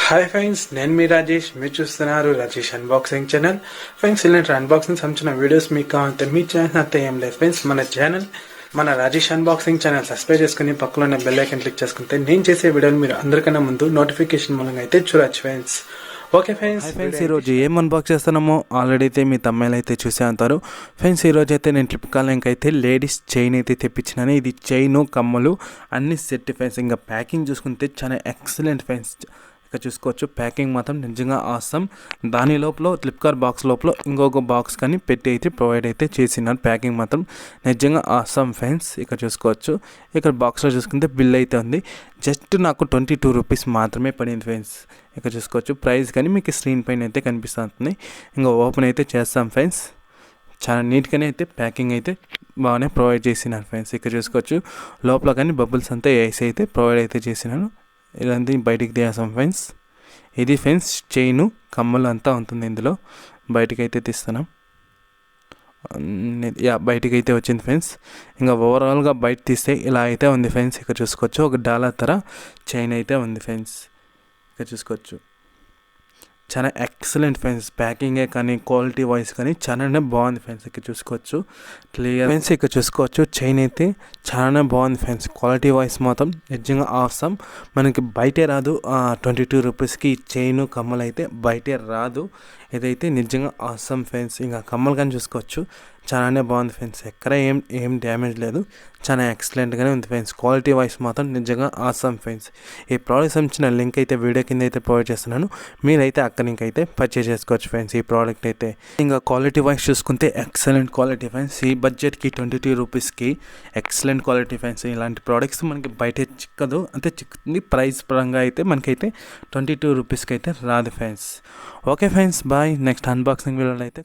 Hi friends, నేను మీ రాజేష్. మీరు చూస్తున్నారు రాజేష్ అన్బాక్సింగ్ ఛానల్. ఫ్రెండ్స్, ఇలాంటి అన్బాక్సింగ్ సంబంధించిన వీడియోస్ మీకు కావాలంటే మీ ఛానల్ అంతా ఏం లేదు ఫ్రెండ్స్. మన రాజేష్ అన్బాక్సింగ్ ఛానల్ సబ్స్క్రైబ్ చేసుకుని పక్కలో ఉన్న బెల్ ఐకాన్ క్లిక్ చేసుకుంటే నేను చేసే వీడియోలు మీరు అందరికన్నా ముందు నోటిఫికేషన్ మూలంగా అయితే చూడొచ్చు ఫ్రెండ్స్. ఓకే ఫ్రెండ్స్, ఈరోజు ఏం అన్బాక్స్ చేస్తున్నామో ఆల్రెడీ అయితే మీ తమ్మాయిలు అయితే చూసే అంటారు. ఫ్రెండ్స్, ఈరోజు అయితే నేను ఫ్లిప్కార్ట్లో ఇంకైతే లేడీస్ చైన్ అయితే తెప్పించినాను. ఇది చైను, కమ్మలు అన్ని సెట్ ఫ్రెండ్స్. ఇంకా ప్యాకింగ్ చూసుకుంటే చాలా ఎక్సలెంట్ ఫ్రెండ్స్. ఇక్కడ చూసుకోవచ్చు, ప్యాకింగ్ మాత్రం నిజంగా ఆసమ్. దాని లోపల ఫ్లిప్కార్ట్ బాక్స్ లోపల ఇంకొక బాక్స్ కానీ పెట్టి అయితే ప్రొవైడ్ అయితే చేసినారు. ప్యాకింగ్ మాత్రం నిజంగా ఆసమ్ ఫ్రెండ్స్. ఇక్కడ చూసుకోవచ్చు, ఇక్కడ బాక్స్లో చూసుకుంటే బిల్ అయితే ఉంది. జస్ట్ నాకు 22 రూపీస్ మాత్రమే పడింది ఫ్రెండ్స్. ఇక్కడ చూసుకోవచ్చు ప్రైస్ కానీ మీకు స్క్రీన్ పైన అయితే కనిపిస్తుంది. ఇంకా ఓపెన్ అయితే చేస్తాం ఫ్రెండ్స్. చాలా నీట్గానే అయితే ప్యాకింగ్ అయితే బాగానే ప్రొవైడ్ చేసినారు ఫ్రెండ్స్. ఇక్కడ చూసుకోవచ్చు లోపల కానీ బబుల్స్ అంతా వేసి అయితే ప్రొవైడ్ అయితే చేసినాను. ఇలాంటి బయటికి తీసాం ఫ్రెండ్స్. ఇది ఫ్రెండ్స్ చైను, కమ్మలు అంతా ఉంటుంది ఇందులో. బయటికి అయితే తీస్తున్నాం. బయటికి అయితే వచ్చింది ఫ్రెండ్స్. ఇంకా ఓవరాల్గా బయట తీస్తే ఇలా అయితే ఉంది ఫ్రెండ్స్. ఇక్కడ చూసుకోవచ్చు ఒక డాలర్ తర చైన్ అయితే ఉంది ఫ్రెండ్స్. ఇక్కడ చూసుకోవచ్చు చాలా ఎక్సలెంట్ ఫ్రెండ్స్. ప్యాకింగే కానీ క్వాలిటీ వైజ్ కానీ చాలానే బాగుంది ఫ్రెండ్స్. ఇక్కడ చూసుకోవచ్చు క్లియర్ ఫ్రెండ్స్. ఇక్కడ చూసుకోవచ్చు చైన్ అయితే చాలానే బాగుంది ఫ్రెండ్స్. క్వాలిటీ వైజ్ మాత్రం నిజంగా ఆసమ్. మనకి బయటే రాదు. 22 రూపీస్కి చైను, కమ్మలు అయితే బయటే రాదు. ఇదైతే నిజంగా ఆసమ్ ఫ్రెండ్స్. ఇంకా కమ్మలు కానీ చూసుకోవచ్చు చాలానే బాగుంది ఫ్రెండ్స్. ఎక్కడ ఏం డ్యామేజ్ లేదు. చాలా ఎక్సలెంట్గానే ఉంది ఫ్రెండ్స్. క్వాలిటీ వైజ్ మాత్రం నిజంగా ఆసమ్ ఫ్రెండ్స్. ఈ ప్రోడక్ట్ సంబంధించిన లింక్ అయితే వీడియో కింద అయితే ప్రొవైడ్ చేస్తున్నాను. మీరైతే అక్కడ లింక్ అయితే పర్చేస్ చేసుకోవచ్చు ఫ్రెండ్స్. ఈ ప్రోడక్ట్ అయితే ఇంకా క్వాలిటీ వైజ్ చూసుకుంటే ఎక్సలెంట్ క్వాలిటీ ఫ్రెండ్స్. ఈ బడ్జెట్కి 22 రూపీస్కి ఎక్సలెంట్ క్వాలిటీ ఫ్రెండ్స్. ఇలాంటి ప్రోడక్ట్స్ మనకి బయట చిక్కదు, అంటే చిక్కింది ప్రైస్ పరంగా అయితే మనకైతే 22 రూపీస్కి అయితే రాదు friends. Okay friends, bye. Next unboxing వీడియోలో అయితే